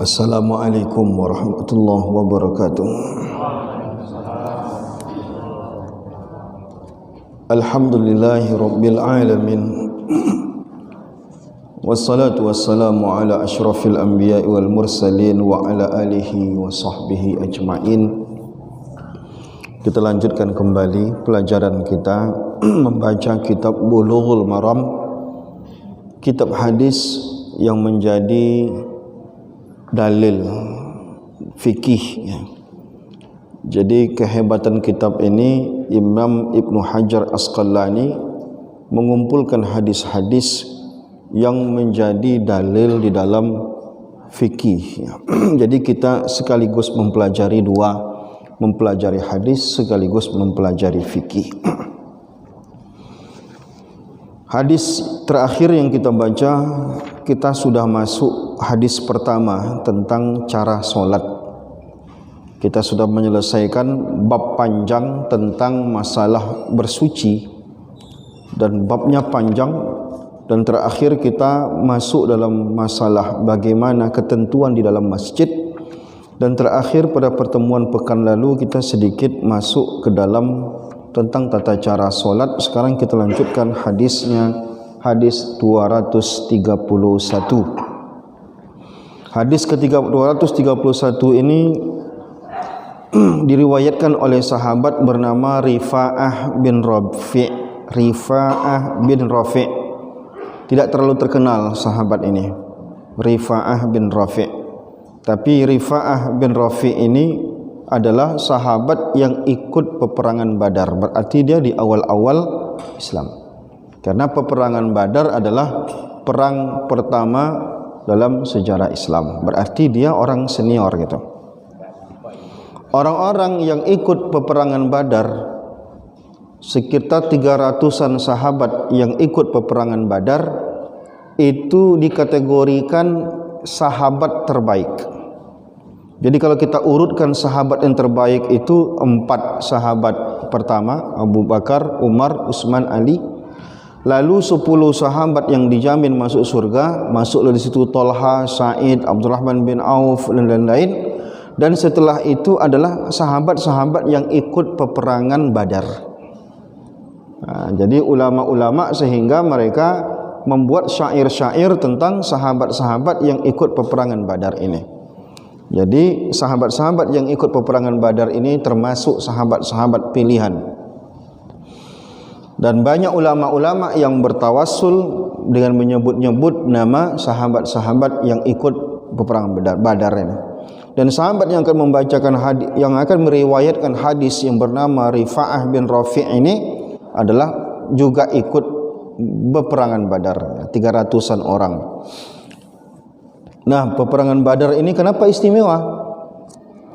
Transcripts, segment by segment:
Assalamualaikum warahmatullahi wabarakatuh. Alhamdulillahi rabbil alamin. Wassalatu wassalamu ala asyrafil anbiya'i wal mursalin wa ala alihi wa sahbihi ajma'in. Kita lanjutkan kembali pelajaran kita membaca kitab Bulughul Maram, kitab hadis yang menjadi dalil fikih ya. Jadi kehebatan kitab ini, Imam Ibnu Hajar Asqalani mengumpulkan hadis-hadis yang menjadi dalil di dalam fikih ya. Jadi kita sekaligus mempelajari mempelajari hadis sekaligus mempelajari fikih. Hadis terakhir yang kita baca, kita sudah masuk hadis pertama tentang cara solat. Kita sudah menyelesaikan bab panjang tentang masalah bersuci, dan babnya panjang, dan terakhir kita masuk dalam masalah bagaimana ketentuan di dalam masjid, dan terakhir pada pertemuan pekan lalu kita sedikit masuk ke dalam tentang tata cara solat. Sekarang kita lanjutkan hadisnya, hadis 231. Hadis ke-231 ini diriwayatkan oleh sahabat bernama Rifa'ah bin Rafi'. Rifa'ah bin Rafi'. Tidak terlalu terkenal sahabat ini, Rifa'ah bin Rafi'. Tapi Rifa'ah bin Rafi' ini adalah sahabat yang ikut peperangan Badar. Berarti dia di awal-awal Islam. Karena peperangan Badar adalah perang pertama dalam sejarah Islam. Berarti dia orang senior gitu. Orang-orang yang ikut peperangan Badar, sekitar 300-an sahabat yang ikut peperangan Badar, itu dikategorikan sahabat terbaik. Jadi kalau kita urutkan sahabat yang terbaik itu 4 sahabat pertama, Abu Bakar, Umar, Utsman, Ali. Lalu 10 sahabat yang dijamin masuk surga, masuk dari situ Thalha, Sa'id, Abdurrahman bin Auf dan lain-lain. Dan setelah itu adalah sahabat-sahabat yang ikut peperangan Badar. Jadi ulama-ulama sehingga mereka membuat syair-syair tentang sahabat-sahabat yang ikut peperangan Badar ini. Jadi sahabat-sahabat yang ikut peperangan Badar ini termasuk sahabat-sahabat pilihan. Dan banyak ulama-ulama yang bertawassul dengan menyebut-nyebut nama sahabat-sahabat yang ikut peperangan Badar ini. Dan sahabat yang akan membacakan hadis, yang akan meriwayatkan hadis yang bernama Rifa'ah bin Rafi' ini adalah juga ikut peperangan Badar, 300-an orang. Nah, peperangan Badar ini kenapa istimewa?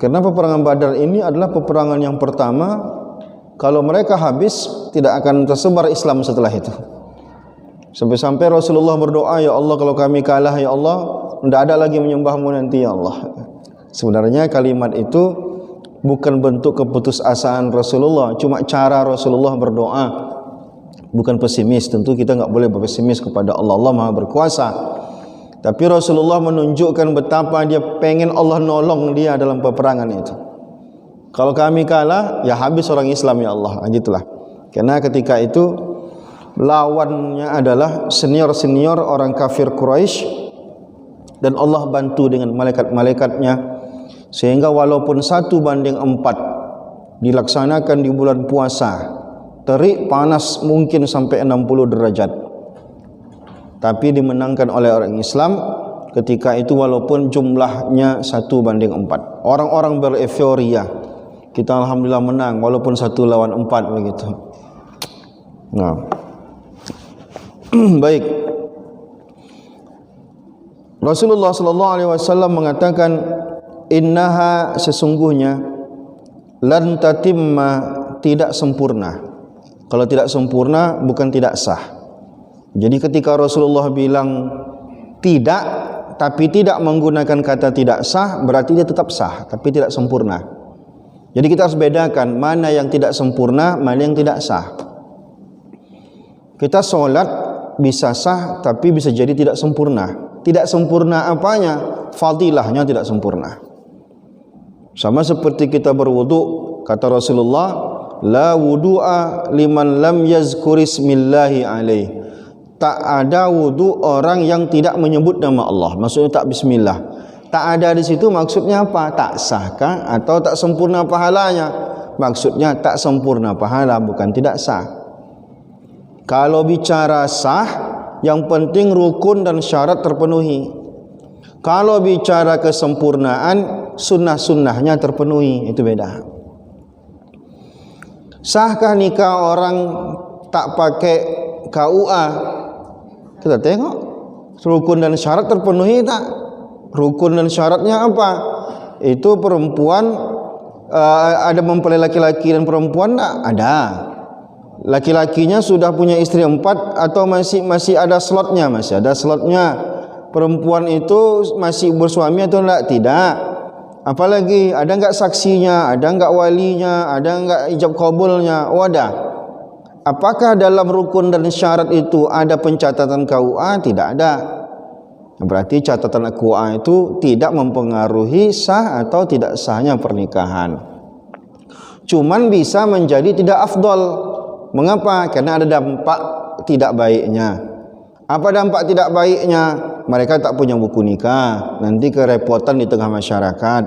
Karena peperangan Badar ini adalah peperangan yang pertama. Kalau mereka habis, tidak akan tersebar Islam setelah itu. Sampai-sampai Rasulullah berdoa, ya Allah, kalau kami kalah, ya Allah, tidak ada lagi menyembahmu nanti, ya Allah. Sebenarnya kalimat itu bukan bentuk keputusasaan Rasulullah, cuma cara Rasulullah berdoa. Bukan pesimis, tentu kita enggak boleh berpesimis kepada Allah. Allah Maha berkuasa. Tapi Rasulullah menunjukkan betapa dia pengen Allah nolong dia dalam peperangan itu. Kalau kami kalah, ya habis orang Islam, ya Allah. Gitulah. Karena ketika itu lawannya adalah senior-senior orang kafir Quraisy, dan Allah bantu dengan malaikat-malaikatnya, sehingga walaupun 1:4 dilaksanakan di bulan puasa, terik panas mungkin sampai 60 derajat, tapi dimenangkan oleh orang Islam ketika itu walaupun jumlahnya 1:4. Orang-orang bereuforiya, kita alhamdulillah menang walaupun 1 lawan 4 begitu. Nah. Baik. Rasulullah sallallahu alaihi wasallam mengatakan, innaha, sesungguhnya, lan tatimma, tidak sempurna. Kalau tidak sempurna bukan tidak sah. Jadi ketika Rasulullah bilang tidak, tapi tidak menggunakan kata tidak sah, berarti dia tetap sah, tapi tidak sempurna. Jadi kita harus bedakan mana yang tidak sempurna, mana yang tidak sah. Kita sholat bisa sah, tapi bisa jadi tidak sempurna. Tidak sempurna apanya? fadilahnya tidak sempurna. Sama seperti kita berwudu, kata Rasulullah, la wudu'a liman lam yazkurismillahi alaih. Tak ada wudu orang yang tidak menyebut nama Allah. Maksudnya tak bismillah. Tak ada di situ maksudnya apa? Tak sahkah atau tak sempurna pahalanya? Maksudnya tak sempurna pahala, bukan tidak sah. Kalau bicara sah, yang penting rukun dan syarat terpenuhi. Kalau bicara kesempurnaan, sunnah-sunnahnya terpenuhi, itu beda. Sahkah nikah orang tak pakai KUA? Kita tengok rukun dan syarat terpenuhi tak? Rukun dan syaratnya apa? Itu perempuan ada mempelai laki-laki dan perempuan tak? Ada. Laki-lakinya sudah punya istri 4 atau masih ada slotnya? Masih ada slotnya. Perempuan itu masih bersuami atau tidak? Tidak. Apalagi ada enggak saksinya, ada enggak walinya, ada enggak ijab qabulnya? Oh ada. Apakah dalam rukun dan syarat itu ada pencatatan KUA? Tidak ada. Berarti catatan KUA itu tidak mempengaruhi sah atau tidak sahnya pernikahan. Cuman bisa menjadi tidak afdol. Mengapa? Karena ada dampak tidak baiknya. Apa dampak tidak baiknya? Mereka tak punya buku nikah, nanti kerepotan di tengah masyarakat.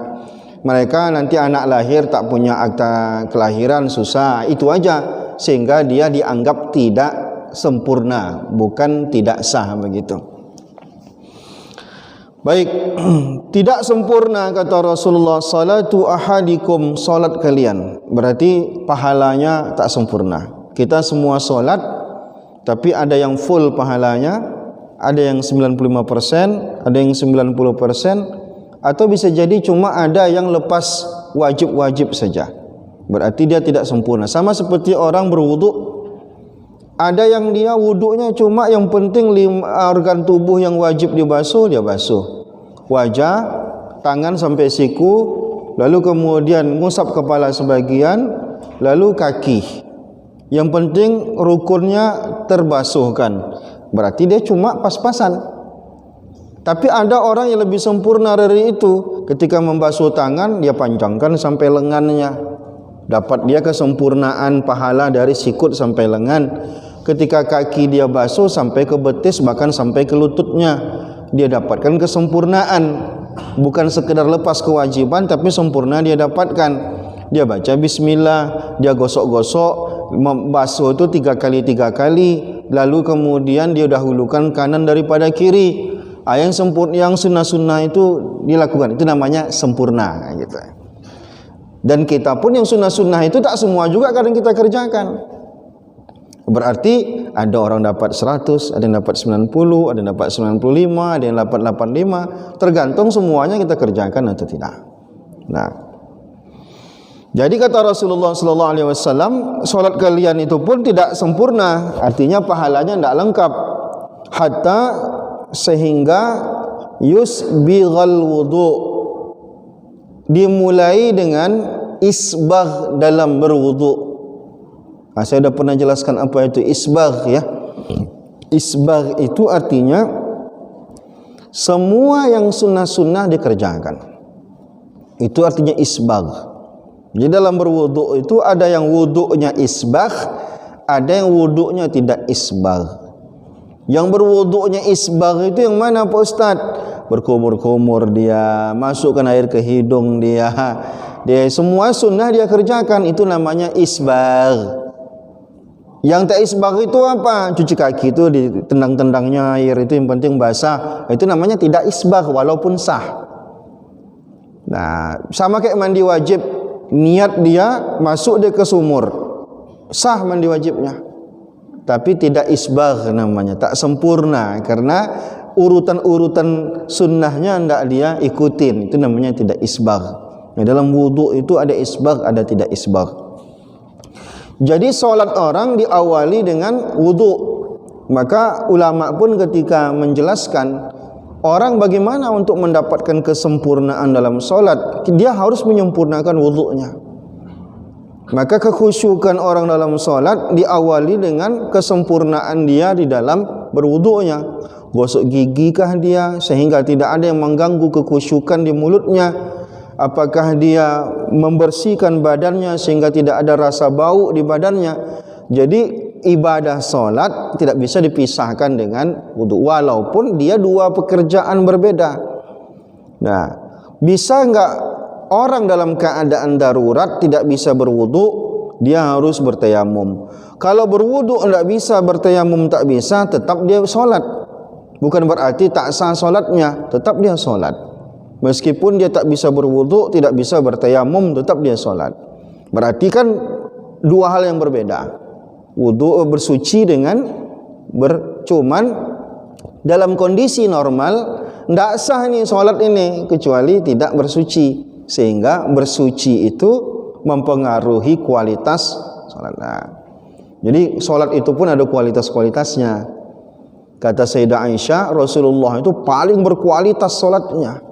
Mereka nanti anak lahir tak punya akta kelahiran, susah. Itu aja. Sehingga dia dianggap tidak sempurna, bukan tidak sah, begitu. Baik, tidak sempurna kata Rasulullah, salatu ahadikum, salat kalian. Berarti pahalanya tak sempurna. Kita semua salat, tapi ada yang full pahalanya, ada yang 95%, ada yang 90%, atau bisa jadi cuma ada yang lepas wajib-wajib saja. Berarti dia tidak sempurna. Sama seperti orang berwudu, ada yang dia wudunya cuma yang penting 5 organ tubuh yang wajib dibasuh, dia basuh. Wajah, tangan sampai siku, lalu kemudian ngusap kepala sebagian, lalu kaki. Yang penting rukunnya terbasuhkan. Berarti dia cuma pas-pasan. Tapi ada orang yang lebih sempurna dari itu. Ketika membasuh tangan, dia panjangkan sampai lengannya. Dapat dia kesempurnaan pahala dari sikut sampai lengan. Ketika kaki dia basuh sampai ke betis, bahkan sampai ke lututnya, dia dapatkan kesempurnaan. Bukan sekedar lepas kewajiban, tapi sempurna dia dapatkan. Dia baca bismillah, dia gosok-gosok, basuh itu 3 kali, lalu kemudian dia dahulukan kanan daripada kiri. Yang sempurna, yang sunnah-sunnah itu dilakukan, itu namanya sempurna, gitu. Dan kita pun yang sunnah-sunnah itu tak semua juga kadang kita kerjakan. Berarti ada orang dapat 100, ada yang dapat 90, ada yang dapat 95, ada yang dapat 85, tergantung semuanya kita kerjakan atau tidak. Nah, jadi kata Rasulullah sallallahu alaihi wasallam, salat kalian itu pun tidak sempurna, artinya pahalanya tidak lengkap. Hatta sehingga yusbighal wudu, dimulai dengan isbagh dalam berwudu. Saya sudah pernah jelaskan apa itu isbagh, ya. Isbagh itu artinya semua yang sunnah-sunnah dikerjakan. Itu artinya isbagh. Jadi dalam berwudu itu ada yang wudunya isbagh, ada yang wudunya tidak isbagh. Yang berwudunya isbagh itu yang mana Pak Ustaz? Berkumur-kumur dia, masukkan air ke hidung dia, semua sunnah dia kerjakan, itu namanya isbagh. Yang tak isbagh itu apa? Cuci kaki itu ditendang-tendangnya air, itu yang penting basah, itu namanya tidak isbagh walaupun sah. Nah, sama kayak mandi wajib, niat dia masuk dia ke sumur, sah mandi wajibnya, tapi tidak isbagh namanya, tak sempurna, karena urutan-urutan sunnahnya hendak dia ikutin, itu namanya tidak isbagh. Nah, dalam wudu itu ada isbagh, ada tidak isbagh. Jadi solat orang diawali dengan wudu. Maka ulama pun ketika menjelaskan orang bagaimana untuk mendapatkan kesempurnaan dalam solat, dia harus menyempurnakan wudunya. Maka kekhusyukan orang dalam solat diawali dengan kesempurnaan dia di dalam berwudunya. Gosok gigi kah dia sehingga tidak ada yang mengganggu kekhusyukan di mulutnya? Apakah dia membersihkan badannya sehingga tidak ada rasa bau di badannya? Jadi ibadah solat tidak bisa dipisahkan dengan wudu, walaupun dia dua pekerjaan berbeda. Nah, bisa enggak orang dalam keadaan darurat tidak bisa berwudu, dia harus bertayamum. Kalau berwudu tidak bisa, bertayamum tak bisa, tetap dia solat. Bukan berarti tak sah solatnya, tetap dia solat. Meskipun dia tak bisa berwudu, tidak bisa bertayamum, tetap dia solat. Berarti kan dua hal yang berbeda. Wudu bersuci dengan bercuman dalam kondisi normal tidak sah nih solat ini kecuali tidak bersuci, sehingga bersuci itu mempengaruhi kualitas solat. Nah, jadi solat itu pun ada kualitas-kualitasnya. Kata Sayyidah Aisyah, Rasulullah itu paling berkualitas solatnya.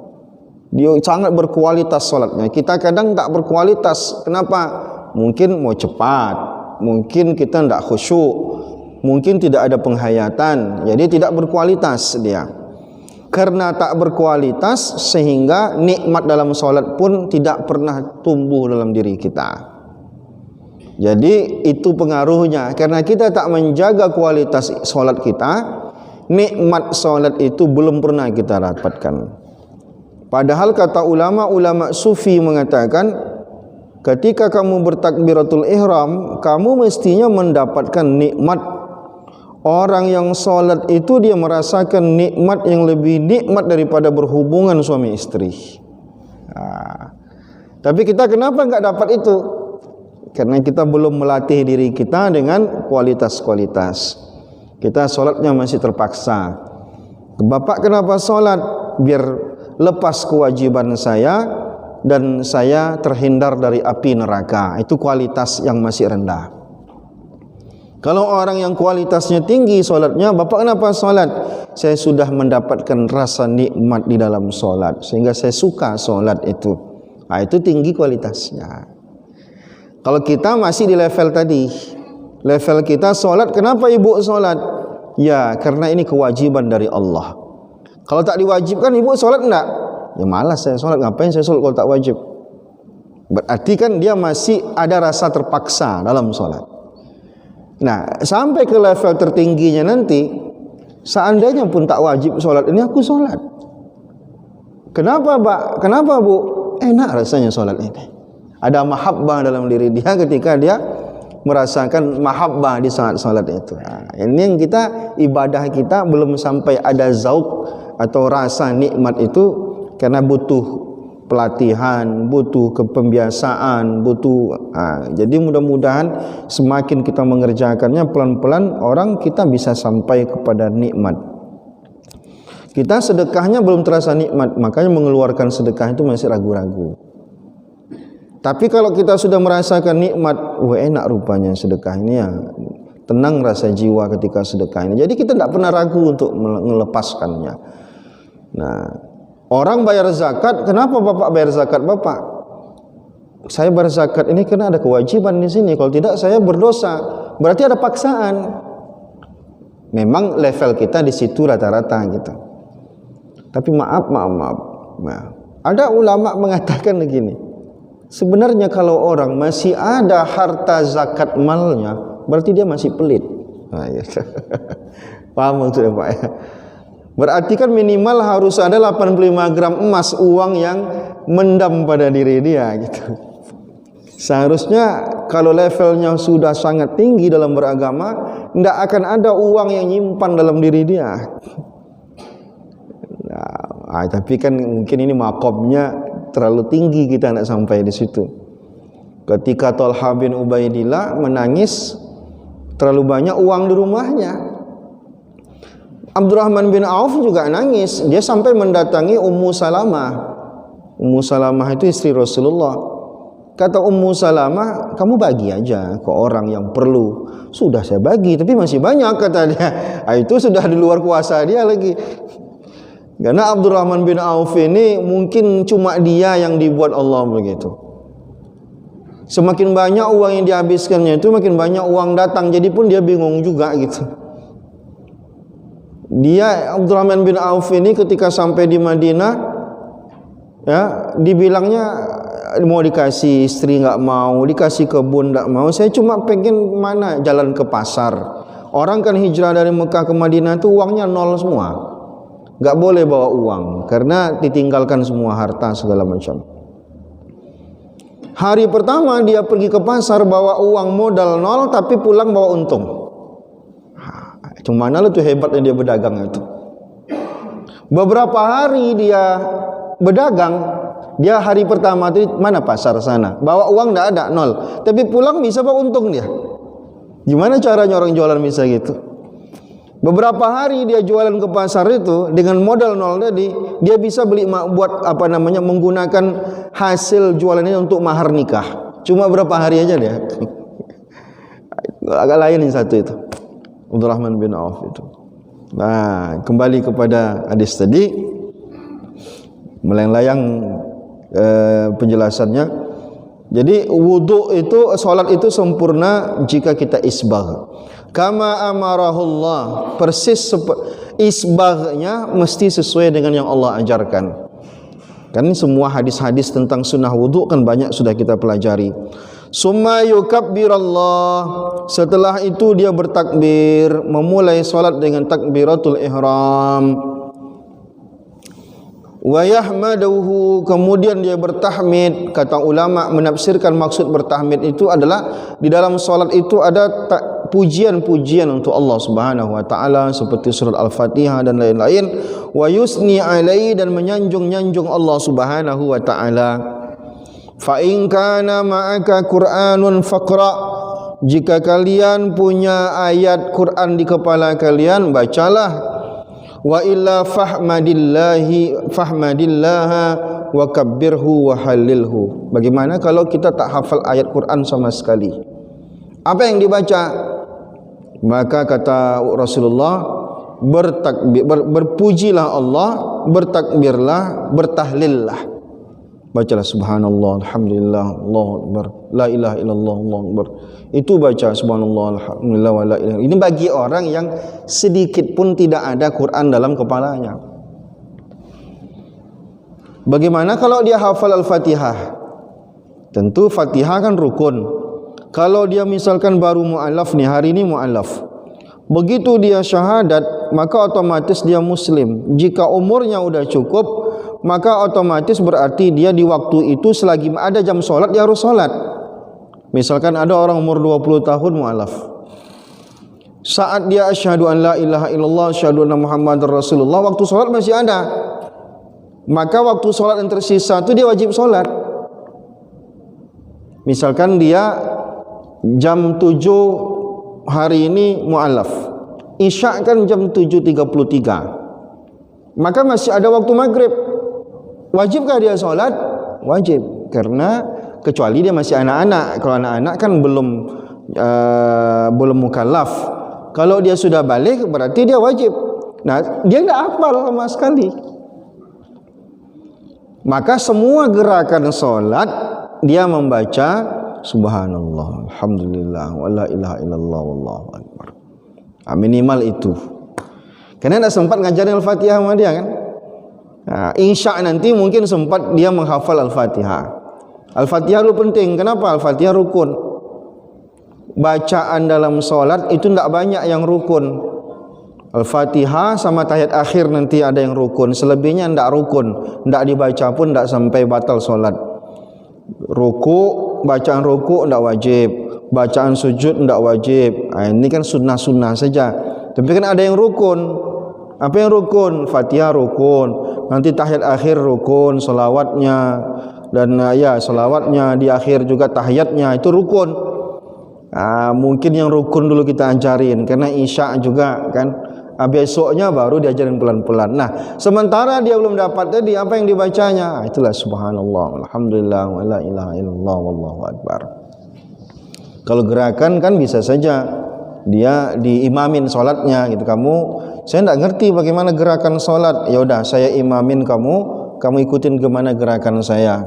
Dia sangat berkualitas solatnya. Kita kadang tak berkualitas. Kenapa? Mungkin mau cepat, mungkin kita tidak khusyuk, mungkin tidak ada penghayatan, jadi tidak berkualitas dia. Karena tak berkualitas sehingga nikmat dalam solat pun tidak pernah tumbuh dalam diri kita. Jadi itu pengaruhnya. Karena kita tak menjaga kualitas solat kita, nikmat solat itu belum pernah kita dapatkan. Padahal kata ulama sufi mengatakan, ketika kamu bertakbiratul ihram, kamu mestinya mendapatkan nikmat. Orang yang solat itu dia merasakan nikmat yang lebih nikmat daripada berhubungan suami istri. Tapi kita kenapa enggak dapat itu? Karena kita belum melatih diri kita dengan kualitas-kualitas. Kita solatnya masih terpaksa. Bapak kenapa solat? Biar lepas kewajiban saya dan saya terhindar dari api neraka. Itu kualitas yang masih rendah. Kalau orang yang kualitasnya tinggi solatnya, bapak kenapa solat? Saya sudah mendapatkan rasa nikmat di dalam solat sehingga saya suka solat itu. Nah, itu tinggi kualitasnya. Kalau kita masih di level tadi, level kita solat, kenapa ibu solat? Ya, karena ini kewajiban dari Allah. Kalau tak diwajibkan ibu solat enggak? Ya malas saya solat, ngapain saya solat kalau tak wajib? Berarti kan dia masih ada rasa terpaksa dalam solat. Nah, sampai ke level tertingginya nanti, seandainya pun tak wajib solat ini, aku solat. Kenapa Pak? Kenapa Bu? Enak rasanya solat ini. Ada mahabbah dalam diri dia ketika dia merasakan mahabbah di saat solat itu. Nah, ini yang kita, ibadah kita belum sampai ada zauk atau rasa nikmat itu, karena butuh pelatihan, butuh kepembiasaan, butuh. Jadi mudah-mudahan semakin kita mengerjakannya pelan-pelan, orang kita bisa sampai kepada nikmat. Kita sedekahnya belum terasa nikmat, makanya mengeluarkan sedekah itu masih ragu-ragu. Tapi kalau kita sudah merasakan nikmat, enak rupanya sedekah ini ya, tenang rasa jiwa ketika sedekah ini. Jadi kita tidak pernah ragu untuk melepaskannya. Nah, orang bayar zakat, kenapa Bapak bayar zakat Bapak? Saya bayar zakat ini karena ada kewajiban di sini. Kalau tidak saya berdosa. Berarti ada paksaan. Memang level kita di situ rata-rata gitu. Tapi maaf. Nah, ada ulama mengatakan begini. Sebenarnya kalau orang masih ada harta zakat malnya, berarti dia masih pelit. Nah, ya. Paham maksudnya Pak ya? Berarti kan minimal harus ada 85 gram emas, uang yang mendam pada diri dia gitu. Seharusnya kalau levelnya sudah sangat tinggi dalam beragama, tidak akan ada uang yang nyimpan dalam diri dia. Nah, tapi kan mungkin ini makomnya terlalu tinggi, kita tidak sampai di situ. Ketika Talha bin Ubaidillah menangis terlalu banyak uang di rumahnya, Abdurrahman bin Auf juga nangis. Dia sampai mendatangi Ummu Salamah. Ummu Salamah itu istri Rasulullah. Kata Ummu Salamah, kamu bagi aja ke orang yang perlu. Sudah saya bagi, tapi masih banyak kata dia. Itu sudah di luar kuasa dia lagi. Karena Abdurrahman bin Auf ini mungkin cuma dia yang dibuat Allah begitu. Semakin banyak uang yang dihabiskannya itu, makin banyak uang datang. Jadi pun dia bingung juga gitu. Dia Abdurrahman bin Auf ini ketika sampai di Madinah, ya, dibilangnya mau dikasih istri nggak mau, dikasih kebun nggak mau. Saya cuma pengen mana jalan ke pasar. Orang kan hijrah dari Mekah ke Madinah itu uangnya nol semua, nggak boleh bawa uang karena ditinggalkan semua harta segala macam. Hari pertama dia pergi ke pasar bawa uang modal nol tapi pulang bawa untung. Cuma mana tuh hebatnya dia berdagang itu. Beberapa hari dia berdagang, dia hari pertama itu mana pasar sana, bawa uang tidak ada, nol, tapi pulang bisa bawa untung dia. Gimana caranya orang jualan bisa gitu? Beberapa hari dia jualan ke pasar itu dengan modal nol tadi, dia bisa beli buat apa namanya, menggunakan hasil jualannya untuk mahar nikah. Cuma berapa hari aja dia. Agak lain yang satu itu, Abdurrahman bin Auf itu. Nah, kembali kepada hadis tadi, melayang-layang penjelasannya. Jadi wudu itu, salat itu sempurna jika kita isbagh. Kama amarahullah, persis isbaghnya mesti sesuai dengan yang Allah ajarkan. Kan semua hadis-hadis tentang sunnah wudu kan banyak sudah kita pelajari. Summa yukabbirallah, setelah itu dia bertakbir, memulai salat dengan takbiratul ihram. Wa yahmaduhu, kemudian dia bertahmid. Kata ulama menafsirkan maksud bertahmid itu adalah di dalam salat itu ada pujian-pujian untuk Allah Subhanahu wa taala seperti surat Al-Fatihah dan lain-lain. Wa yusni alaihi, dan menyanjung-nyanjung Allah Subhanahu wa taala. Fa in kana ma'aka Qur'anun faqra, jika kalian punya ayat Quran di kepala kalian, bacalah. Wa illa fahmadillaha wa kabbirhu wa halilhu. Bagaimana kalau kita tak hafal ayat Quran sama sekali? Apa yang dibaca? Maka kata Rasulullah, berpujilah Allah, bertakbirlah, bertahlillah. Bacalah subhanallah, alhamdulillah, Allahu akbar, la ilaha illallah, Allahu akbar. Itu baca subhanallah, alhamdulillah, wa la ilaha. Ini bagi orang yang sedikit pun tidak ada Quran dalam kepalanya. Bagaimana kalau dia hafal Al-Fatihah? Tentu Fatihah kan rukun. Kalau dia misalkan baru mu'alaf nih, hari ini mu'alaf, begitu dia syahadat, maka otomatis dia muslim. Jika umurnya udah cukup, maka otomatis berarti dia di waktu itu selagi ada jam sholat dia harus sholat. Misalkan ada orang umur 20 tahun mu'alaf, saat dia asyhadu an la ilaha illallah asyhadu anna muhammadar rasulullah, waktu sholat masih ada, maka waktu sholat yang tersisa itu dia wajib sholat. Misalkan dia jam 7 hari ini mu'alaf, isya kan jam 7.33, maka masih ada waktu maghrib. Wajibkah dia sholat? Wajib, karena kecuali dia masih anak-anak. Kalau anak-anak kan belum mukallaf. Kalau dia sudah balik berarti dia wajib. Nah, dia tidak hafal sama sekali. Maka semua gerakan sholat dia membaca subhanallah, alhamdulillah, wa la ilaha illallah, wallahu akbar. Minimal itu. Karena tidak sempat ngajarin Al-Fatihah sama dia kan. Nah, insya nanti mungkin sempat dia menghafal Al-Fatihah. Al-Fatihah itu penting. Kenapa? Al-Fatihah rukun. Bacaan dalam sholat itu tidak banyak yang rukun. Al-Fatihah sama tahiyat akhir nanti ada yang rukun. Selebihnya tidak rukun. Tidak dibaca pun tidak sampai batal sholat. Ruku, bacaan ruku tidak wajib. Bacaan sujud tidak wajib. Nah, ini kan sunnah-sunnah saja. Tapi kan ada yang rukun. Apa yang rukun? Fatihah rukun, nanti tahiyat akhir rukun, selawatnya, dan ya selawatnya di akhir juga tahiyatnya itu rukun. Mungkin yang rukun dulu kita ajarin, karena isya juga kan. Besoknya baru diajarin pelan-pelan. Nah, sementara dia belum dapat tadi apa yang dibacanya, itulah subhanallah, alhamdulillah, wa la ilaha illallah, wallahu akbar. Kalau gerakan kan bisa saja dia diimamin sholatnya gitu. Saya tidak ngerti bagaimana gerakan sholat, ya udah saya imamin kamu ikutin gimana gerakan saya.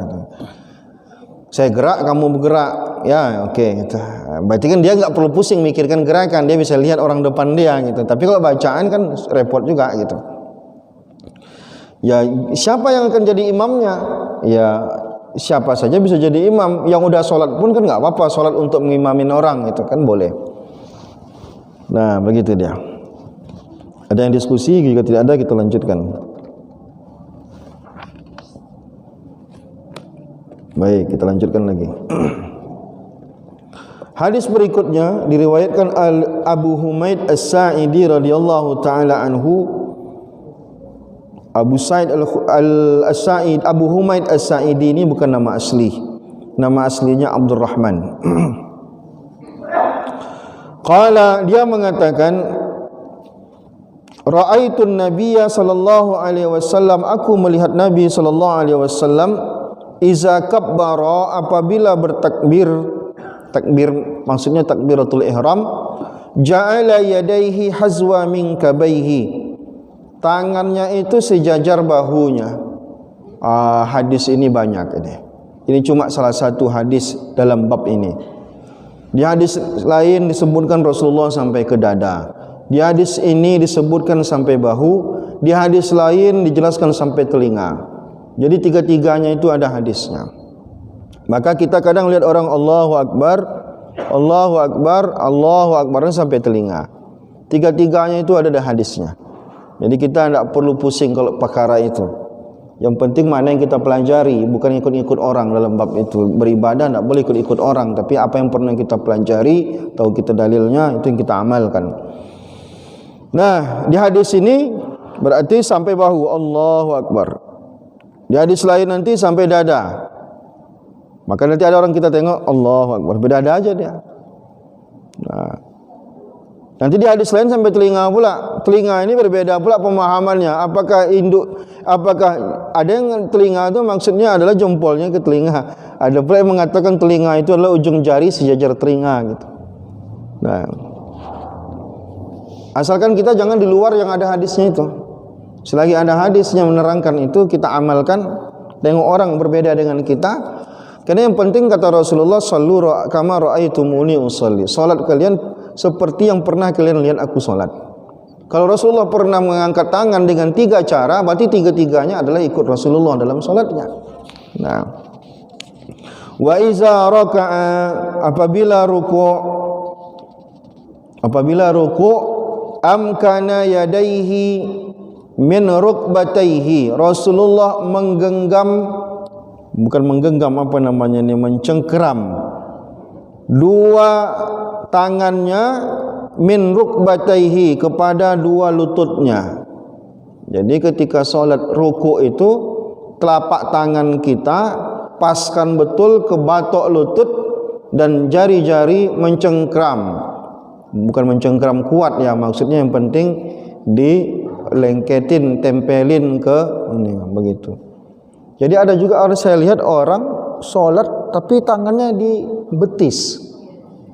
Saya gerak, kamu bergerak. ya okey gitu. Berarti kan dia enggak perlu pusing mikirkan gerakan, dia bisa lihat orang depan dia gitu. Tapi kalau bacaan kan repot juga gitu. Ya, siapa yang akan jadi imamnya? Ya, siapa saja bisa jadi imam. Yang udah sholat pun kan enggak apa-apa sholat untuk mengimamin orang itu kan boleh. Nah, begitu dia. Ada yang diskusi? Jika tidak ada, kita lanjutkan. Baik, kita lanjutkan lagi. Hadis berikutnya diriwayatkan Abu Humaid As-Sa'idi radhiyallahu taala anhu. Abu Humaid As-Sa'idi ini bukan nama asli. Nama aslinya Abdurrahman. Qala, dia mengatakan, ra'aitun nabiyya sallallahu alaihi wasallam, aku melihat Nabi sallallahu alaihi wasallam iza kabbara, apabila bertakbir. Takbir maksudnya takbiratul ihram, ja'ala yadaihi hazwa min kabaihi, tangannya itu sejajar bahunya. Hadis ini banyak ini. Ini cuma salah satu hadis dalam bab ini. Di hadis lain disebutkan Rasulullah sampai ke dada. Di hadis ini disebutkan sampai bahu. Di hadis lain dijelaskan sampai telinga. Jadi tiga-tiganya itu ada hadisnya. Maka kita kadang lihat orang Allahu Akbar, Allahu Akbar, Allahu Akbar sampai telinga. Tiga-tiganya itu ada hadisnya. Jadi kita tidak perlu pusing kalau perkara itu. Yang penting mana yang kita pelajari, bukan ikut-ikut orang dalam bab itu. Beribadah tidak boleh ikut-ikut orang, tapi apa yang pernah kita pelajari, tahu kita dalilnya, itu yang kita amalkan. Nah, di hadis ini berarti sampai bahu, Allahu Akbar. Di hadis lain nanti sampai dada. Maka nanti ada orang kita tengok, Allahu Akbar, berdada aja dia. Nah, nanti di hadis lain sampai telinga pula. Telinga ini berbeda pula pemahamannya. Apakah ada yang telinga itu maksudnya adalah jempolnya ke telinga. Ada pula yang mengatakan telinga itu adalah ujung jari sejajar telinga gitu. Nah, asalkan kita jangan di luar yang ada hadisnya itu. Selagi ada hadisnya menerangkan itu, kita amalkan. Tengok orang berbeda dengan kita. Karena yang penting kata Rasulullah, sallu kama ra'aitumuni usolli. Salat kalian seperti yang pernah kalian lihat aku salat. Kalau Rasulullah pernah mengangkat tangan dengan 3 cara, berarti tiga-tiganya adalah ikut Rasulullah dalam salatnya. Nah, wa iza raka'a, apabila ruku' amkana yadaihi min rukbataihi, Rasulullah mencengkeram dua tangannya min rukbataihi, kepada dua lututnya. Jadi ketika solat ruku itu telapak tangan kita paskan betul ke batok lutut dan jari-jari mencengkram. Bukan mencengkram kuat ya, maksudnya yang penting dilengketin, tempelin ke ini, begitu. Jadi ada juga orang, saya lihat orang solat tapi tangannya di betis.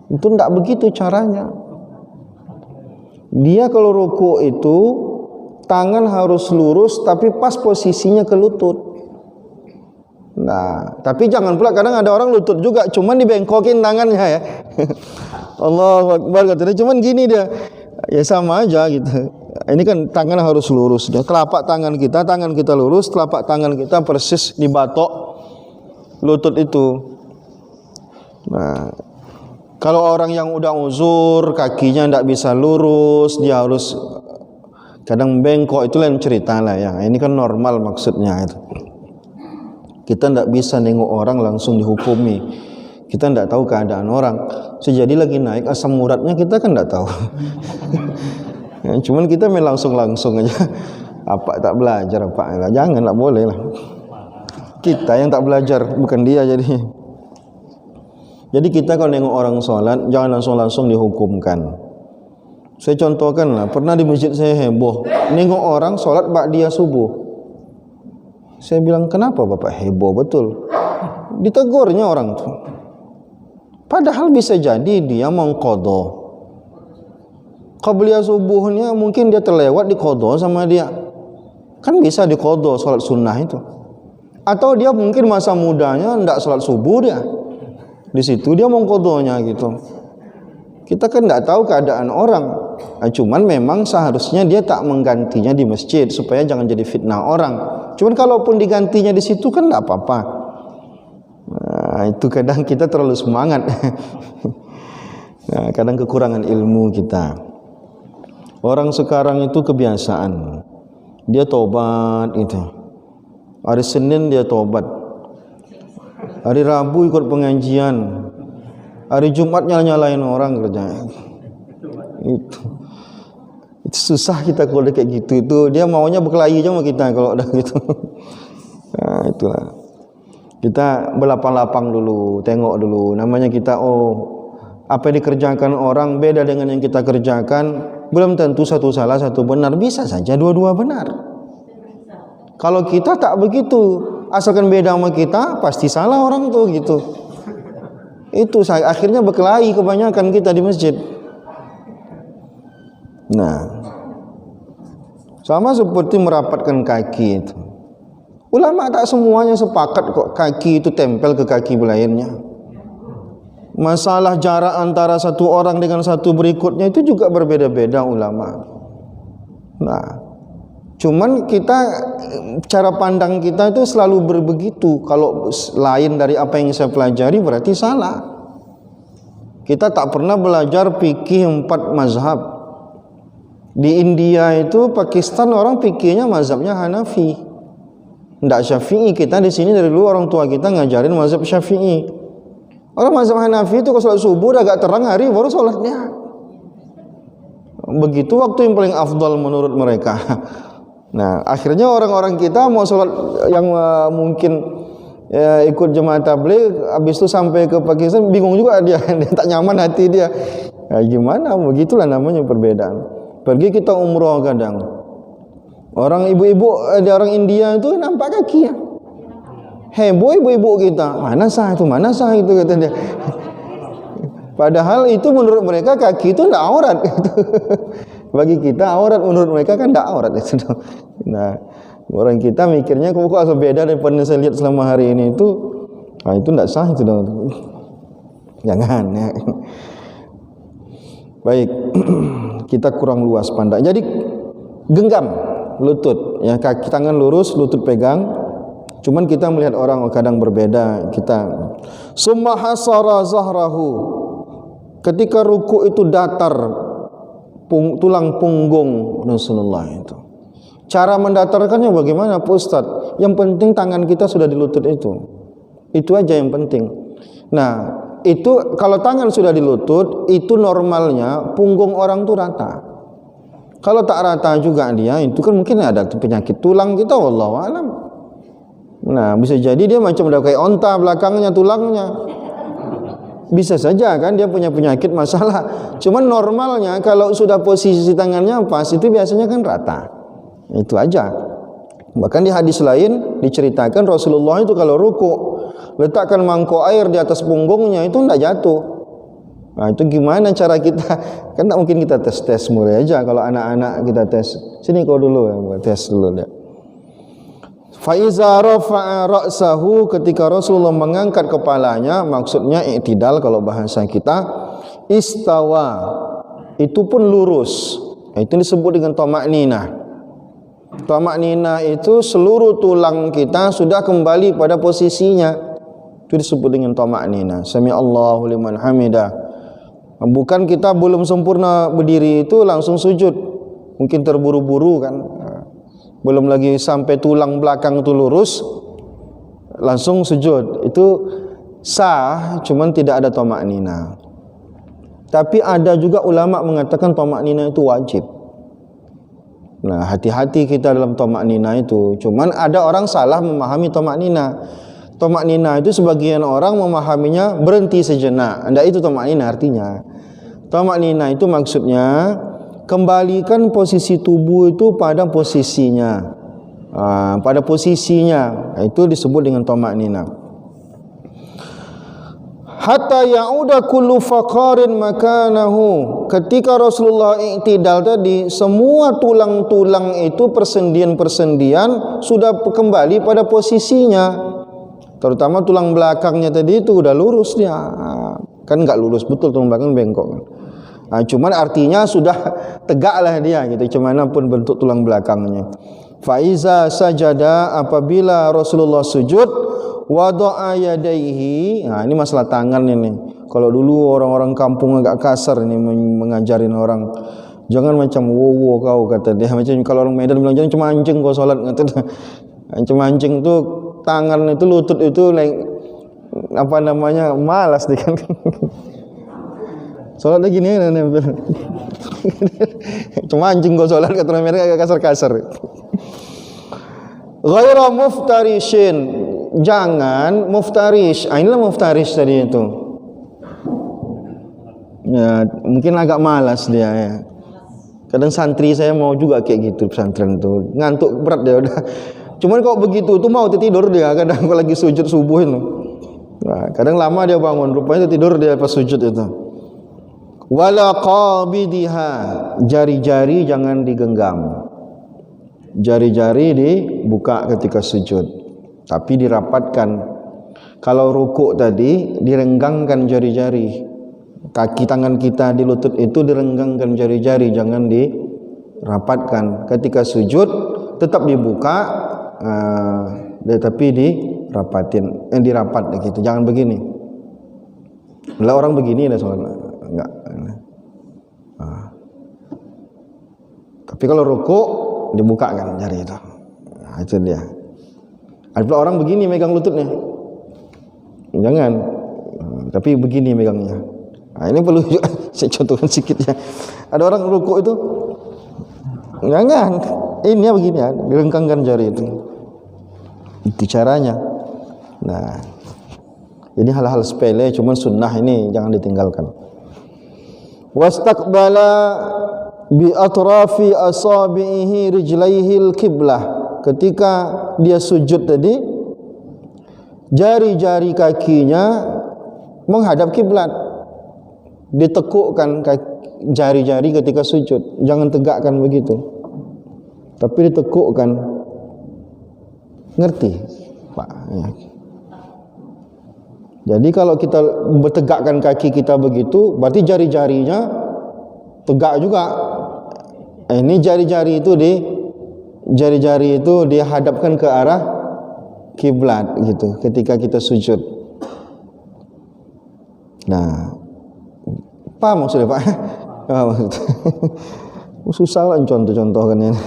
Itu tidak begitu caranya. Dia kalau ruku itu tangan harus lurus tapi pas posisinya ke lutut. Nah, tapi jangan pula kadang ada orang lutut juga cuman dibengkokin tangannya ya. Allahu Akbar katanya cuman gini dia. Ya sama aja gitu. Ini kan tangan harus lurus. Telapak tangan kita lurus, telapak tangan kita persis di batok lutut itu. Nah, kalau orang yang udah uzur, kakinya tidak bisa lurus, dia harus kadang bengkok, itu lain cerita lah ya. Ini kan normal maksudnya itu. Kita tidak bisa nengok orang langsung dihukumi. Kita tidak tahu keadaan orang. Sejadi lagi naik asam uratnya kita kan tidak tahu. Ya, cuman kita main langsung aja. Apa tak belajar apa? Jangan, tak boleh lah. Kita yang tak belajar, bukan dia jadi. Jadi kita kalau nengok orang sholat, jangan langsung dihukumkan. Saya contohkan lah, pernah di masjid saya heboh, nengok orang sholat ba'diyah subuh. Saya bilang, kenapa Bapak heboh betul? Ditegurnya orang tuh. Padahal bisa jadi dia mengqadha. Qabliyah subuhnya mungkin dia terlewat diqadha sama dia. Kan bisa diqadha sholat sunnah itu. Atau dia mungkin masa mudanya tidak sholat subuh dia. di situ dia mengqadanya gitu. Kita kan tidak tahu keadaan orang. Cuman memang seharusnya dia tak menggantinya di masjid supaya jangan jadi fitnah orang. Cuman kalaupun digantinya di situ kan tidak apa-apa. Nah, itu kadang kita terlalu semangat. Nah, kadang kekurangan ilmu kita. Orang sekarang itu kebiasaan. Dia tobat itu. Hari Senin dia tobat. Hari Rabu ikut pengajian. Hari Jumat nyalain orang kerjanya. Itu susah kita kalau kayak gitu. Itu dia maunya berkelahi aja sama kita kalau udah gitu. Nah, itulah. Kita berlapang-lapang dulu, tengok dulu. Namanya kita apa yang dikerjakan orang beda dengan yang kita kerjakan. Belum tentu satu salah, satu benar. Bisa saja dua-dua benar. Kalau kita tak begitu, asalkan beda sama kita, pasti salah orang tuh gitu. Itu akhirnya berkelahi kebanyakan kita di masjid. Nah, sama seperti merapatkan kaki itu. Ulama tak semuanya sepakat kok kaki itu tempel ke kaki lainnya. Masalah jarak antara satu orang dengan satu berikutnya itu juga berbeda-beda ulama. Nah, cuman kita cara pandang kita itu selalu begitu. Kalau lain dari apa yang saya pelajari berarti salah. Kita tak pernah belajar fikih 4 mazhab. Di India itu Pakistan orang fikihnya mazhabnya Hanafi. Tidak Syafi'i. Kita di sini dari dulu orang tua kita ngajarin mazhab Syafi'i. Orang mazhab Hanafi itu kalau sholat subuh udah agak terang hari baru sholatnya. Begitu waktu yang paling afdal menurut mereka. Nah, akhirnya orang-orang kita mau sholat yang mungkin ikut jemaah tabligh, habis itu sampai ke Pakistan bingung juga dia, dia tak nyaman hati dia. Ya, gimana? Begitulah namanya perbedaan. Pergi kita umroh kadang. Orang ibu-ibu ada orang India itu nampak kaki ya. Heboh ibu-ibu kita. Mana sah itu kata dia. Padahal itu menurut mereka kaki itu tidak aurat. Bagi kita aurat, menurut mereka kan tidak aurat itu. Nah, orang kita mikirnya kok asal beda daripada yang saya lihat selama hari ini itu. Nah, itu tidak sah itu dong. Jangan ya. Baik. Kita kurang luas pandang. Jadi genggam lutut ya, kaki tangan lurus, lutut pegang. Cuman kita melihat orang kadang berbeda kita. Summa hasara zahrahu. Ketika ruku itu datar tulang punggung Rasulullah itu. Cara mendatarkannya bagaimana Pak Ustaz? Yang penting tangan kita sudah di lutut itu. Itu aja yang penting. Nah, itu kalau tangan sudah di lutut, itu normalnya punggung orang itu rata. Kalau tak rata juga dia, itu kan mungkin ada penyakit tulang kita, wallahu alam. Nah, bisa jadi dia macam udah kayak onta belakangnya tulangnya. Bisa saja kan dia punya penyakit masalah. Cuman normalnya kalau sudah posisi tangannya pas itu biasanya kan rata. Itu aja. Bahkan di hadis lain diceritakan Rasulullah itu kalau ruku letakkan mangkok air di atas punggungnya itu tidak jatuh. Nah, itu gimana cara kita? Kan tak mungkin kita tes mulai aja kalau anak-anak kita tes. Sini kau dulu ya, tes dulu dia. Faiza rafa'a ra'sahu, ketika Rasulullah mengangkat kepalanya, maksudnya i'tidal kalau bahasa kita, istawa, itu pun lurus. Itu disebut dengan tama'ninah. Tama'ninah itu seluruh tulang kita sudah kembali pada posisinya. Itu disebut dengan tama'ninah. Sami Allahu liman hamidah. Bukan kita belum sempurna berdiri itu langsung sujud. Mungkin terburu-buru kan. Belum lagi sampai tulang belakang itu lurus langsung sujud. Itu sah, cuman tidak ada tama'ninah. Tapi ada juga ulama mengatakan tama'ninah itu wajib. Nah, hati-hati kita dalam tama'ninah itu. Cuman ada orang salah memahami tama'ninah. Tama'ninah itu sebagian orang memahaminya berhenti sejenak. Anda itu tama'ninah artinya. Tama'ninah itu maksudnya kembalikan posisi tubuh itu pada posisinya. Pada posisinya. Itu disebut dengan tama'ninah. Hatta ya'uda kullu faqarin makanahu. Ketika Rasulullah i'tidal tadi, semua tulang-tulang itu persendian-persendian sudah kembali pada posisinya. Terutama tulang belakangnya tadi itu udah lurus dia. kan enggak lurus betul, tulang belakang bengkok. Cuman artinya sudah tegaklah dia gitu, cumanapun bentuk tulang belakangnya. Faiza sajada, apabila Rasulullah sujud, wada'a yadaihi. Ini masalah tangan ini. Kalau dulu orang-orang kampung agak kasar ini mengajarin orang, jangan macam wowo kau, kata dia. Macam kalau orang Medan bilang jangan cuma anjing kau salat, kata dia. Cuma anjing tu tangan itu, lutut itu apa namanya, malas dia kan. Salat lagi ni nempel. Cuma anjing kau salat, kata orang Medan agak kasar-kasar. Ghaira muftarishin, jangan muftarish. Inilah muftarish tadi itu. Ya, mungkin agak malas dia ya. Kadang santri saya mau juga kayak gitu, pesantren tu ngantuk berat dia udah. Cuman kalau begitu tu mau tidur dia kadang kalau lagi sujud subuh itu. Nah, kadang lama dia bangun, rupanya tidur dia pas sujud itu. Wala qabidiha, jari-jari jangan digenggam. Jari-jari dibuka ketika sujud, tapi dirapatkan. Kalau rukuk tadi direnggangkan jari-jari. Kaki tangan kita di lutut itu direnggangkan jari-jari, jangan dirapatkan. Ketika sujud tetap dibuka, tetapi dirapatin, dirapat gitu. Jangan begini. Lah orang begini dah soalnya enggak. Tapi kalau rukuk dibukakan jari itu. Itu dia. Ada pula orang begini megang lututnya. Jangan. Tapi begini megangnya. Ini perlu saya contohkan sedikit ya. Ada orang rukuk itu, jangan. Ini begini ya, direngkangkan jari itu. Itu caranya. Nah, ini hal-hal sepele, cuman sunnah ini jangan ditinggalkan. Wastaqbala bi atrafi asabihi rijlaihi al-qiblah. Ketika dia sujud tadi, jari-jari kakinya menghadap kiblat. Ditekukkan jari-jari ketika sujud, jangan tegakkan begitu, tapi ditekukkan. Ngerti Pak ya. Jadi kalau kita bertegakkan kaki kita begitu, berarti jari-jarinya tegak juga. Ini jari-jari itu dihadapkan ke arah kiblat gitu ketika kita sujud. Nah, paham maksudnya Pak? Susah lah contoh-contohkan ini.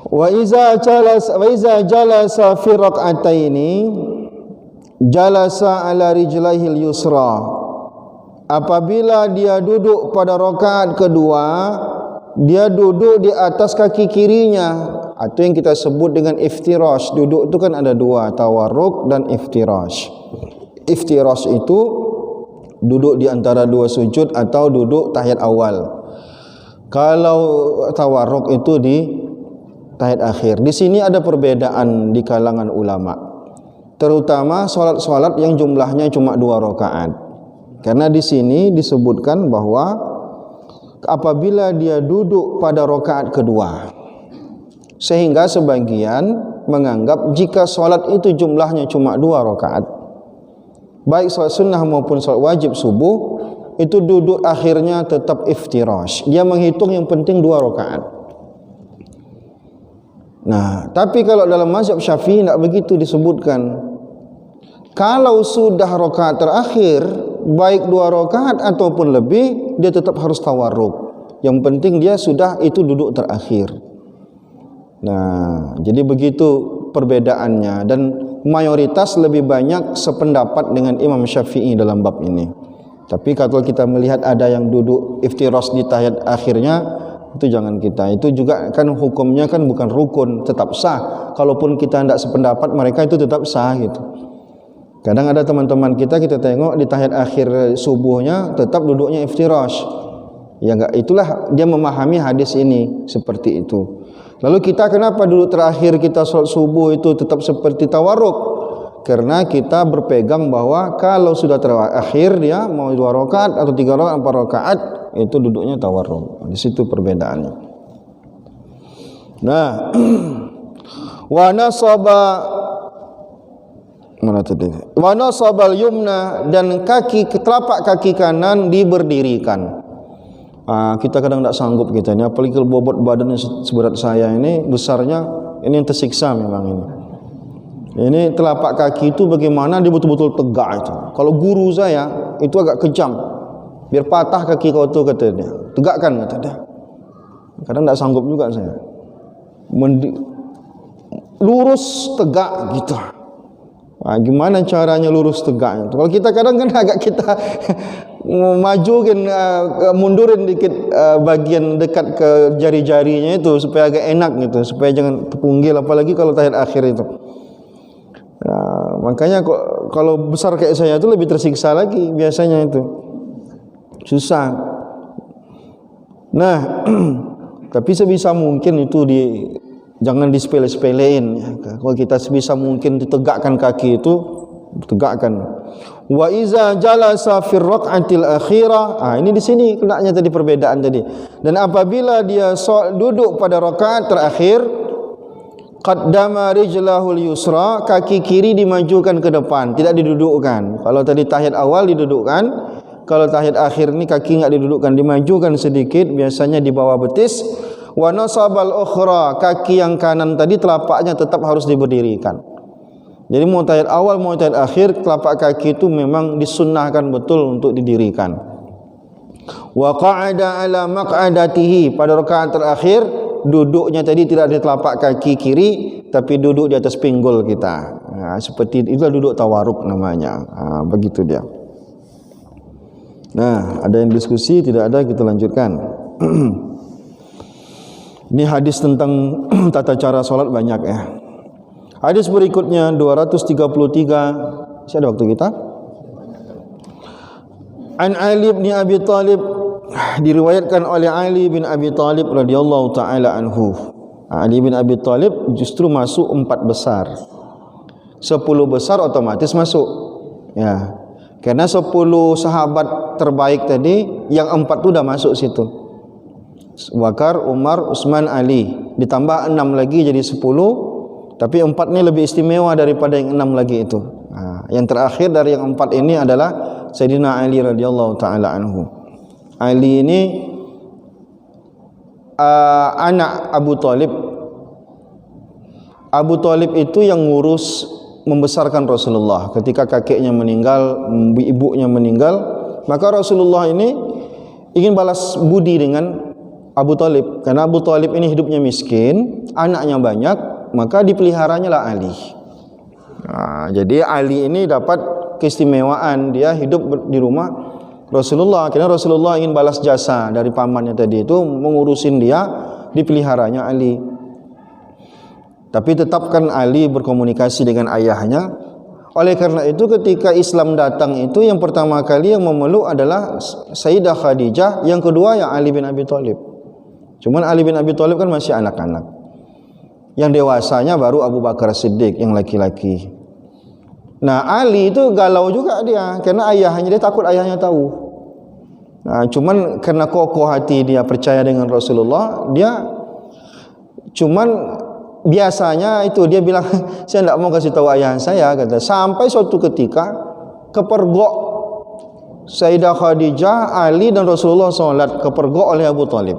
Wa iza jalasa fi rak'ataini jalasa ala rijlahil yusra. Apabila dia duduk pada rakaat kedua, dia duduk di atas kaki kirinya. Itu yang kita sebut dengan iftirash. Duduk itu kan ada dua, tawarruk dan iftirash. Iftirash itu duduk di antara dua sujud atau duduk tahiyat awal. Kalau tawarruk itu di tahiyat akhir. Di sini ada perbedaan di kalangan ulama, terutama solat-solat yang jumlahnya cuma 2 rakaat. Karena di sini disebutkan bahwa apabila dia duduk pada rakaat kedua, sehingga sebagian menganggap jika solat itu jumlahnya cuma 2 rakaat, baik solat sunnah maupun solat wajib subuh, itu duduk akhirnya tetap iftirash. Dia menghitung yang penting 2 rakaat. Nah, tapi kalau dalam mazhab Syafi'i tidak begitu disebutkan. Kalau sudah rakaat terakhir, baik 2 rakaat ataupun lebih, dia tetap harus tawarruk. Yang penting dia sudah itu duduk terakhir. Nah, jadi begitu perbedaannya, dan mayoritas lebih banyak sependapat dengan Imam Syafi'i dalam bab ini. Tapi kalau kita melihat ada yang duduk iftirash di tahiyat akhirnya, itu jangan kita. Itu juga kan hukumnya kan bukan rukun, tetap sah. Kalaupun kita tidak sependapat, mereka itu tetap sah gitu. Kadang ada teman-teman kita tengok di tahiyat akhir subuhnya tetap duduknya iftirash. Ya enggak, itulah dia memahami hadis ini seperti itu. Lalu kita kenapa duduk terakhir kita sholat subuh itu tetap seperti tawarruk? Karena kita berpegang bahwa kalau sudah terakhir dia mau 2 rakaat atau 3 rakaat, 4 rakaat, itu duduknya tawarruk. Di situ perbedaannya. Nah, wa nasaba Mana tadi? Wa nasabal yumna, dan telapak kaki kanan diberdirikan. Kita kadang tak sanggup kita ni, apalagi kalau bobot badannya seberat saya ini, besarnya, ini yang tersiksa memang ini. Ini telapak kaki itu bagaimana dia betul-betul tegak itu. Kalau guru saya itu agak kejam, biar patah kaki kau tu, kata dia. Tegakkan, kata dia. Kadang tak sanggup juga saya. Lurus tegak gitu. Gimana caranya lurus tegak? Kalau kita kadang kan agak kita majukan, mundurin dikit bagian dekat ke jari-jarinya itu supaya agak enak gitu, supaya jangan terpunggil, apalagi kalau tahiyat akhir itu. Makanya kalau besar kayak saya itu lebih tersiksa lagi biasanya itu. Susah. Nah, tapi sebisa mungkin itu jangan disepele-sepelein ya. Kalau kita sebisa mungkin ditegakkan kaki itu, tegakkan. Wa iza jalasa fi raq'atil akhirah. Ini di sini kenanya tadi perbedaan tadi. Dan apabila dia duduk pada rakaat terakhir, qaddama rijlahul yusra, kaki kiri dimajukan ke depan, tidak didudukkan. Kalau tadi tahiyat awal didudukkan, kalau tahiyat akhir ni kaki enggak didudukkan, dimajukan sedikit, biasanya di bawah betis. Wa nasabal ukhra, kaki yang kanan tadi telapaknya tetap harus diberdirikan. Jadi mau tahiyat awal mau tahiyat akhir, telapak kaki itu memang disunnahkan betul untuk didirikan. Wa qa'ada ala maq'adatihi, pada rakaat terakhir duduknya tadi tidak di telapak kaki kiri, tapi duduk di atas pinggul kita. Seperti itulah duduk tawaruk namanya. Begitu dia. Nah, ada yang diskusi? Tidak ada, kita lanjutkan. Ini hadis tentang tata cara solat banyak ya. Hadis berikutnya 233. Masih ada waktu kita? An Ali bin Abi Thalib, diriwayatkan oleh Ali bin Abi Thalib radhiyallahu taala anhu. Ali bin Abi Thalib justru masuk 4 besar. 10 besar otomatis masuk. Ya. Karena 10 sahabat terbaik tadi, yang 4 tu dah masuk situ. Bakar, Umar, Utsman, Ali, ditambah 6 lagi jadi 10, tapi 4 ni lebih istimewa daripada yang 6 lagi itu. Yang terakhir dari yang 4 ini adalah Sayyidina Ali radhiyallahu taala anhu. Ali ini anak Abu Thalib. Abu Thalib itu yang ngurus membesarkan Rasulullah. Ketika kakeknya meninggal, ibunya meninggal, maka Rasulullah ini ingin balas budi dengan Abu Thalib, karena Abu Thalib ini hidupnya miskin, anaknya banyak, maka dipeliharanya lah Ali. Jadi Ali ini dapat keistimewaan, dia hidup di rumah Rasulullah, karena Rasulullah ingin balas jasa dari pamannya tadi itu, mengurusin dia, dipeliharanya Ali. Tapi tetapkan Ali berkomunikasi dengan ayahnya. Oleh karena itu ketika Islam datang itu, yang pertama kali yang memeluk adalah Sayyidah Khadijah, yang kedua yang Ali bin Abi Thalib. Cuman Ali bin Abi Thalib kan masih anak-anak. Yang dewasanya baru Abu Bakar Siddiq yang laki-laki. Nah, Ali itu galau juga dia, karena ayahnya, dia takut ayahnya tahu. Cuman karena kokoh hati dia percaya dengan Rasulullah, dia cuman biasanya itu dia bilang, saya tidak mau kasih tahu ayah saya, kata. Sampai suatu ketika kepergok Sayyidah Khadijah, Ali dan Rasulullah solat, kepergok oleh Abu Thalib.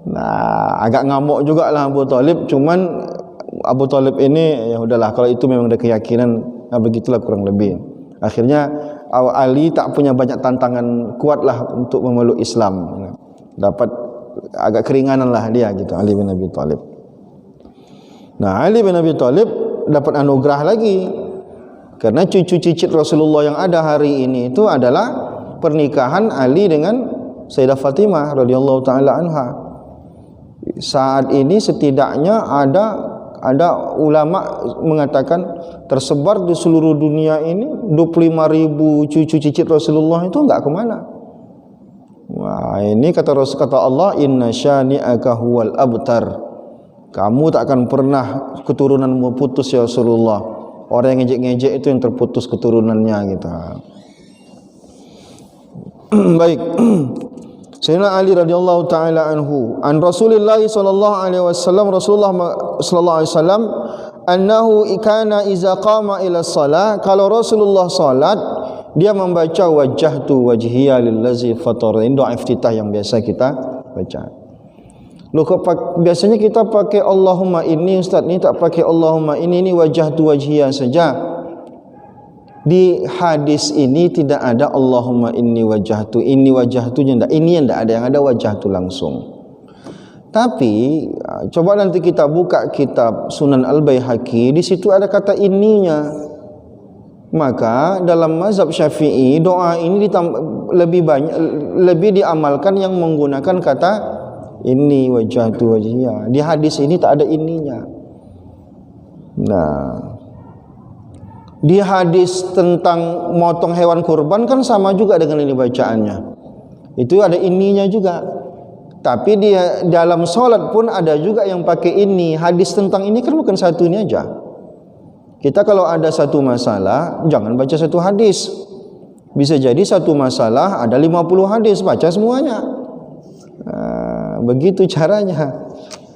Nah, agak ngamuk juga lah Abu Thalib, cuman Abu Thalib ini ya udahlah, kalau itu memang ada keyakinan, begitulah kurang lebih. Akhirnya Ali tak punya banyak tantangan kuat lah untuk memeluk Islam. Dapat agak keringanan lah dia gitu, Ali bin Abi Thalib. Nah, Ali bin Abi Thalib dapat anugerah lagi, karena cucu cicit Rasulullah yang ada hari ini itu adalah pernikahan Ali dengan Sayyidah Fatimah radhiyallahu taala anha. Saat ini setidaknya ada ulama mengatakan tersebar di seluruh dunia ini 25.000 cucu cicit Rasulullah itu enggak kemana. Wah, ini kata Allah, inna syani'aka huwal abtar. Kamu tak akan pernah keturunanmu putus ya Rasulullah. Orang yang ngejek-ngejek itu yang terputus keturunannya gitu. Baik. Sayyidina Ali radhiyallahu taala anhu, an Rasulillah sallallahu alaihi wasallam, Rasulullah sallallahu alaihi wasallam, annahu kana iza qama ila shalah, kalau Rasulullah salat dia membaca wajjahtu wajhiya lillazi fatara. Ini doa iftitah yang biasa kita baca. Loh, biasanya kita pakai Allahumma inni, Ustaz, ni tak pakai Allahumma ini wajjahtu wajhiya saja. Di hadis ini tidak ada Allahumma inni wajjahtu, ini wajjahtunya enggak, ini yang enggak ada, yang ada wajjahtu langsung. Tapi coba nanti kita buka kitab Sunan Al-Baihaqi, di situ ada kata ininya. Maka dalam mazhab Syafi'i doa ini lebih diamalkan yang menggunakan kata ini wajjahtu wajhiya. Di hadis ini tak ada ininya. Nah, di hadis tentang motong hewan kurban kan sama juga dengan ini bacaannya. Itu ada ininya juga. Tapi di dalam solat pun ada juga yang pakai ini. Hadis tentang ini kan bukan satu ini aja. Kita kalau ada satu masalah, jangan baca satu hadis. Bisa jadi satu masalah ada 50 hadis, baca semuanya. Begitu caranya.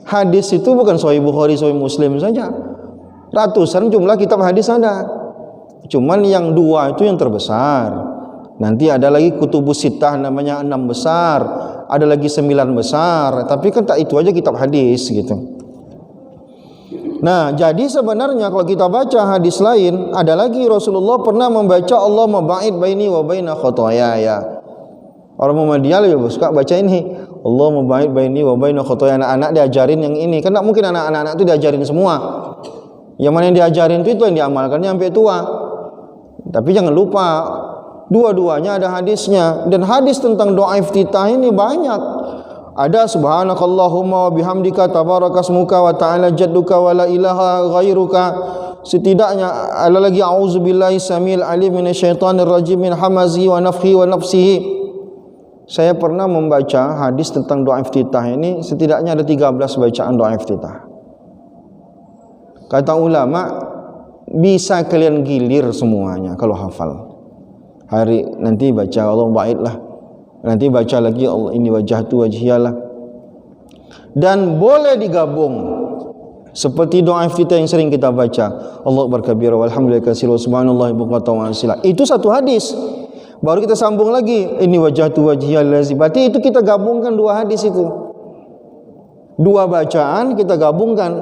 Hadis itu bukan Sahih Bukhari, Sahih Muslim saja. Ratusan jumlah kitab hadis ada. Cuman yang 2 itu yang terbesar. Nanti ada lagi kutubus sittah namanya 6 besar. Ada lagi 9 besar. Tapi kan tak itu aja kitab hadis gitu. Nah, jadi sebenarnya kalau kita baca hadis lain, ada lagi Rasulullah pernah membaca Allahumma ba'id baini wa baina khotoyaya. Orang Muhammadiyah lebih suka baca ini, Allahumma ba'id baini wa baina khotoyaya. Anak-anak diajarin yang ini. Kan tak mungkin anak-anak itu diajarin semua. Yang mana yang diajarin itu yang diamalkannya sampai tua. Tapi jangan lupa, dua-duanya ada hadisnya. Dan hadis tentang doa iftitah ini banyak. Ada subhanakallahumma wa bihamdika tabarakasmuka wa ta'ala jadduka wa la ilaha ghairuka. Setidaknya ada lagi a'udzubillahi samil alim minasyaitonir rajim min hamazi wa nafthihi wa nafsihi. Saya pernah membaca hadis tentang doa iftitah ini, setidaknya ada 13 bacaan doa iftitah. Kata ulama, bisa kalian gilir semuanya kalau hafal. Hari nanti baca Allah baiklah. Nanti baca lagi Allah ini wajjahtu wajhiyalah. Dan boleh digabung seperti doa iftitah yang sering kita baca, Allahu akbar kabira walhamdulillahi katsiran subhanallahi bukratan wa asila. Itu satu hadis. Baru kita sambung lagi ini wajjahtu wajhiyallazi. Berarti itu kita gabungkan 2 hadis itu. 2 bacaan kita gabungkan.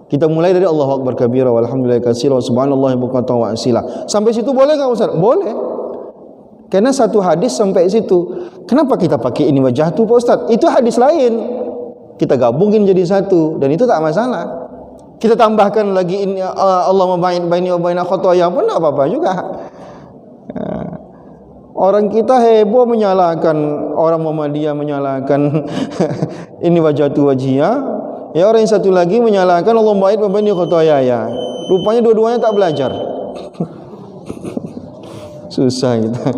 Kita mulai dari Allahu akbar kabira walhamdulillahi katsiran subhanallahi bukratan wa asila. Sampai situ boleh enggak Ustaz? Boleh. Karena satu hadis sampai situ. Kenapa kita pakai ini wajjahtu Pak Ustaz? Itu hadis lain. Kita gabungin jadi satu dan itu tak masalah. Kita tambahkan lagi ini Allahumma ba'id baini wa baina khotoya pun tak apa-apa juga. Orang kita heboh menyalahkan, orang Muhammadiyah menyalahkan ini wajjahtu wajhiya. Ya, orang yang satu lagi menyalahkan Allahumma ba'id baini khotoya ya. Rupanya dua-duanya tak belajar. Susah kita.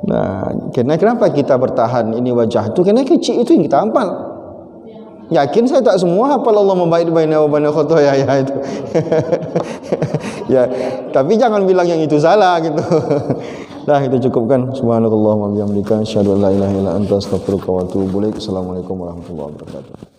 Nah, kenapa kita bertahan ini wajjahtu? Karena kecil itu yang kita hafal. Yakin saya tak semua hafal Allahumma ba'id baina wa baina khotoya ya itu. Ya, tapi jangan bilang yang itu salah gitu. Dah, kita cukupkan. Subhanakallahumma bihamdika asyhadu an la ilaha illa anta astaghfiruka wa atubu ilaik. Assalamualaikum warahmatullahi wabarakatuh.